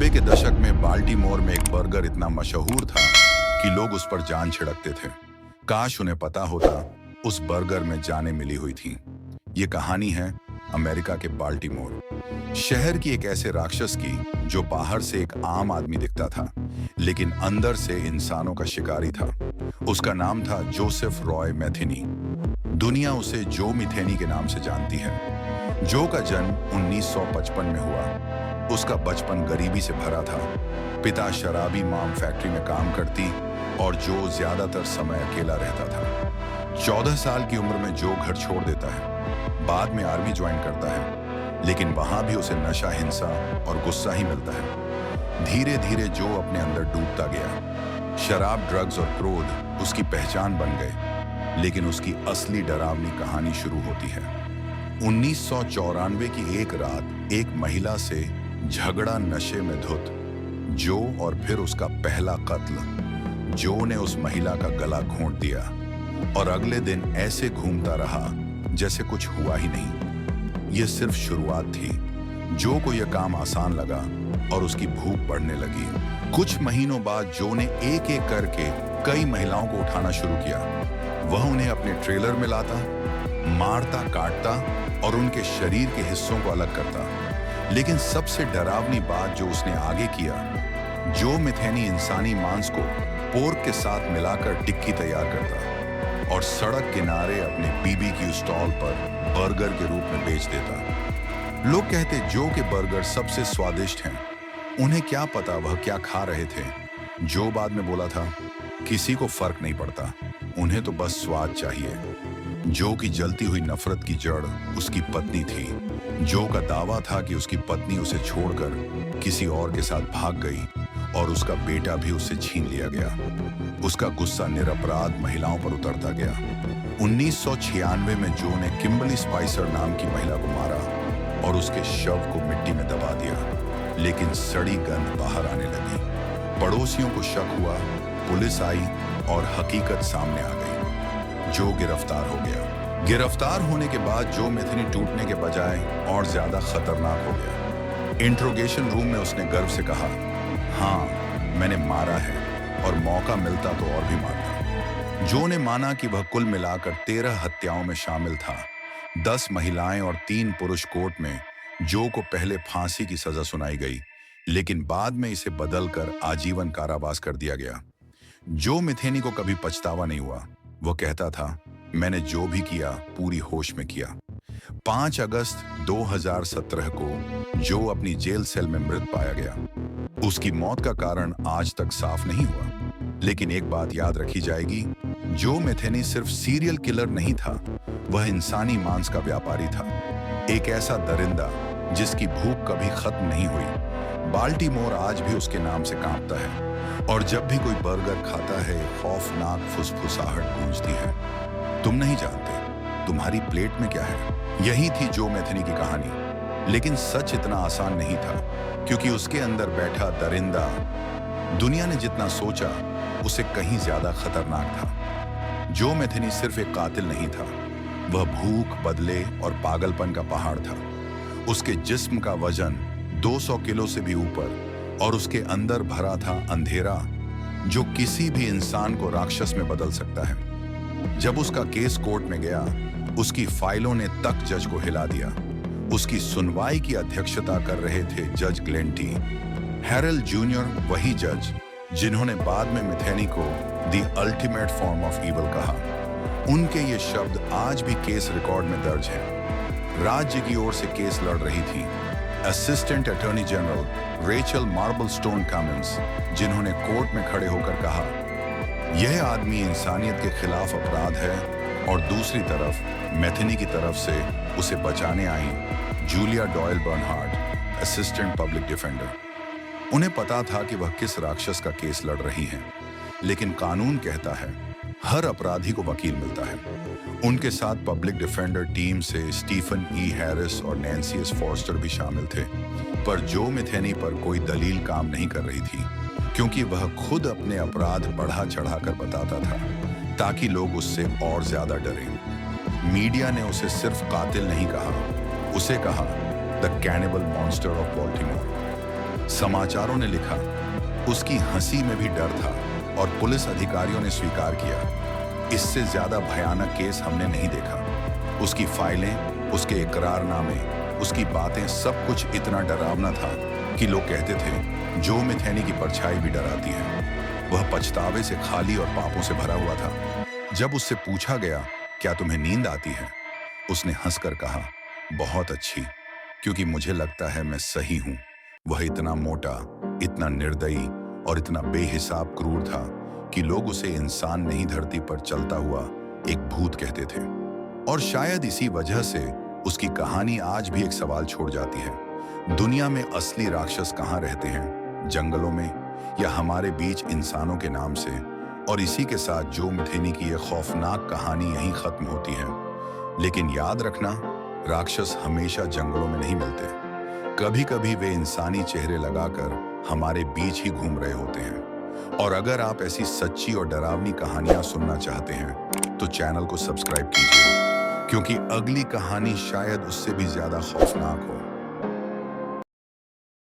90 के दशक में बाल्टीमोर में एक बर्गर इतना मशहूर था कि लोग उस पर जान छिड़कते थे। काश उन्हें पता होता उस बर्गर में जानें मिली हुई थी। ये कहानी है अमेरिका के बाल्टीमोर शहर की, एक ऐसे राक्षस की जो बाहर से एक आम आदमी दिखता था लेकिन अंदर से इंसानों का शिकारी था। उसका नाम था जोसेफ रॉय मैथेनी। दुनिया उसे जो मिथेनी के नाम से जानती है। जो का जन्म 1955 में हुआ। उसका बचपन गरीबी से भरा था। पिता शराबी, मां फैक्ट्री में काम करती और जो ज्यादातर समय अकेला रहता था। 14 साल की उम्र में जो घर छोड़ देता है। बाद में आर्मी ज्वाइन करता है, लेकिन वहां भी उसे नशा, हिंसा और गुस्सा ही मिलता है। धीरे धीरे जो अपने अंदर डूबता गया। शराब, ड्रग्स और क्रोध उसकी पहचान बन गए, लेकिन उसकी असली डरावनी कहानी शुरू होती है। 1994 की एक रात एक महिला से झगड़ा, नशे में धुत जो और फिर उसका पहला कत्ल। जो ने उस महिला का गला घोंट दिया और अगले दिन ऐसे घूमता रहा जैसे कुछ हुआ ही नहीं। यह सिर्फ शुरुआत थी। जो को यह काम आसान लगा और उसकी भूख बढ़ने लगी। कुछ महीनों बाद जो ने एक एक करके कई महिलाओं को उठाना शुरू किया। वह उन्हें अपने ट्रेलर में लाता, मारता, काटता और उनके शरीर के हिस्सों को अलग करता। लेकिन सबसे डरावनी बात जो उसने आगे किया, जो मिथेनी इंसानी मांस को पोर्क के साथ मिलाकर टिक्की तैयार करता और सड़क किनारे अपने बीबी की स्टॉल पर बर्गर के रूप में बेच देता। लोग कहते जो के बर्गर सबसे स्वादिष्ट हैं। उन्हें क्या पता वह क्या खा रहे थे। जो बाद में बोला था, किसी को फर्क नहीं पड़ता, उन्हें तो बस स्वाद चाहिए। जो की जलती हुई नफरत की जड़ उसकी पत्नी थी। जो का दावा था कि उसकी पत्नी उसे छोड़कर किसी और के साथ भाग गई और उसका बेटा भी उससे छीन लिया गया। उसका गुस्सा निरपराध महिलाओं पर उतरता गया। 1996 में जो ने किम्बर्ली स्पाइसर नाम की महिला को मारा और उसके शव को मिट्टी में दबा दिया, लेकिन सड़ी गंध बाहर आने लगी। पड़ोसियों को शक हुआ, पुलिस आई और हकीकत सामने आ गई। जो गिरफ्तार हो गया। गिरफ्तार होने के बाद जो मिथेनी टूटने के बजाय और ज्यादा खतरनाक हो गया। इंट्रोगेशन रूम में उसने गर्व से कहा, हाँ, मैंने मारा है और मौका मिलता तो और भी मारता। जो ने माना कि वह कुल मिलाकर 13 हत्याओं में शामिल था। 10 महिलाएं और 3 पुरुष कोर्ट में जो को पहले फांसी की सजा सुनाई गई, लेकिन बाद में इसे बदलकर आजीवन कारावास कर दिया गया। जो मिथेनी को कभी पछतावा नहीं हुआ। वो कहता था, मैंने जो भी किया पूरी होश में किया। 5 अगस्त 2017 को जो अपनी जेल सेल में मृत पाया गया। उसकी मौत का कारण आज तक साफ नहीं हुआ, लेकिन एक बात याद रखी जाएगी, जो मिथेनी सिर्फ सीरियल किलर नहीं था, वह इंसानी मांस का व्यापारी था। एक ऐसा दरिंदा जिसकी भूख कभी खत्म नहीं हुई। बाल्टीमोर आज भी उसके नाम से कांपता है और जब भी कोई बर्गर खाता है, खौफनाक फुसफुसाहट गूंजती है। तुम नहीं जानते तुम्हारी प्लेट में क्या है। यही थी जो मिथेनी की कहानी। लेकिन सच इतना आसान नहीं था, क्योंकि उसके अंदर बैठा दरिंदा दुनिया ने जितना सोचा उसे कहीं ज्यादा खतरनाक था। जो मिथेनी सिर्फ एक कातिल नहीं था, वह भूख, बदले और पागलपन का पहाड़ था। उसके जिस्म का वजन 200 किलो से भी ऊपर और उसके अंदर भरा था अंधेरा जो किसी भी इंसान को राक्षस में बदल सकता है। जब उसका केस कोर्ट में गया, उसकी फाइलों ने तक जज को हिला दिया। उसकी सुनवाई की अध्यक्षता कर रहे थे जज ग्लेंटी हैरल जूनियर, वही जज जिन्होंने बाद में मिथेनी को the ultimate form of evil कहा। उनके ये शब्द आज भी केस रिकॉर्ड में दर्ज हैं। राज्य की ओर से केस लड़ रही थी assistant attorney general Rachel Marblestone Cummins, जिन्होंने कोर्ट में खड़े होकर कहा, यह आदमी इंसानियत के खिलाफ अपराध है। और दूसरी तरफ मिथेनी की तरफ से उसे बचाने आई Julia Doyle Bernhard, assistant public defender. उन्हें पता था कि वह किस राक्षस का केस लड़ रही हैं, लेकिन कानून कहता है हर अपराधी को वकील मिलता है। उनके साथ पब्लिक डिफेंडर टीम से स्टीफन ई हैरिस और नैन्सी एस फॉर्स्टर भी शामिल थे। पर जो मिथेनी पर कोई दलील काम नहीं कर रही थी, क्योंकि वह खुद अपने अपराध बढ़ा चढ़ाकर बताता था ताकि लोग उससे और ज्यादा डरें। मीडिया ने उसे सिर्फ कातिल नहीं कहा, उसे कहा the cannibal monster of Baltimore. समाचारों ने लिखा, उसकी हंसी में भी डर था और पुलिस अधिकारियों ने स्वीकार किया, इससे ज्यादा भयानक केस हमने नहीं देखा। उसकी फाइलें, उसके इकरारनामे, उसकी बातें, सब कुछ इतना डरावना था कि लोग कहते थे जो मिथेनी की परछाई भी डराती है। वह पछतावे से खाली और पापों से भरा हुआ था। जब उससे पूछा गया, क्या तुम्हें नींद आती है, उसने हंसकर कहा, बहुत अच्छी, क्योंकि मुझे लगता है मैं सही हूं। वह इतना मोटा, इतना निर्दयी और इतना बेहिसाब क्रूर था कि लोग उसे इंसान नहीं, धरती पर चलता हुआ एक भूत कहते थे। और शायद इसी वजह से उसकी कहानी आज भी एक सवाल छोड़ जाती है, दुनिया में असली राक्षस कहाँ रहते हैं, जंगलों में या हमारे बीच इंसानों के नाम से। और इसी के साथ जो मिथेनी की यह खौफनाक कहानी यहीं खत्म होती है। लेकिन याद रखना, राक्षस हमेशा जंगलों में नहीं मिलते। कभी कभी वे इंसानी चेहरे लगाकर हमारे बीच ही घूम रहे होते हैं। और अगर आप ऐसी सच्ची और डरावनी कहानियां सुनना चाहते हैं तो चैनल को सब्सक्राइब कीजिए, क्योंकि अगली कहानी शायद उससे भी ज्यादा खौफनाक हो।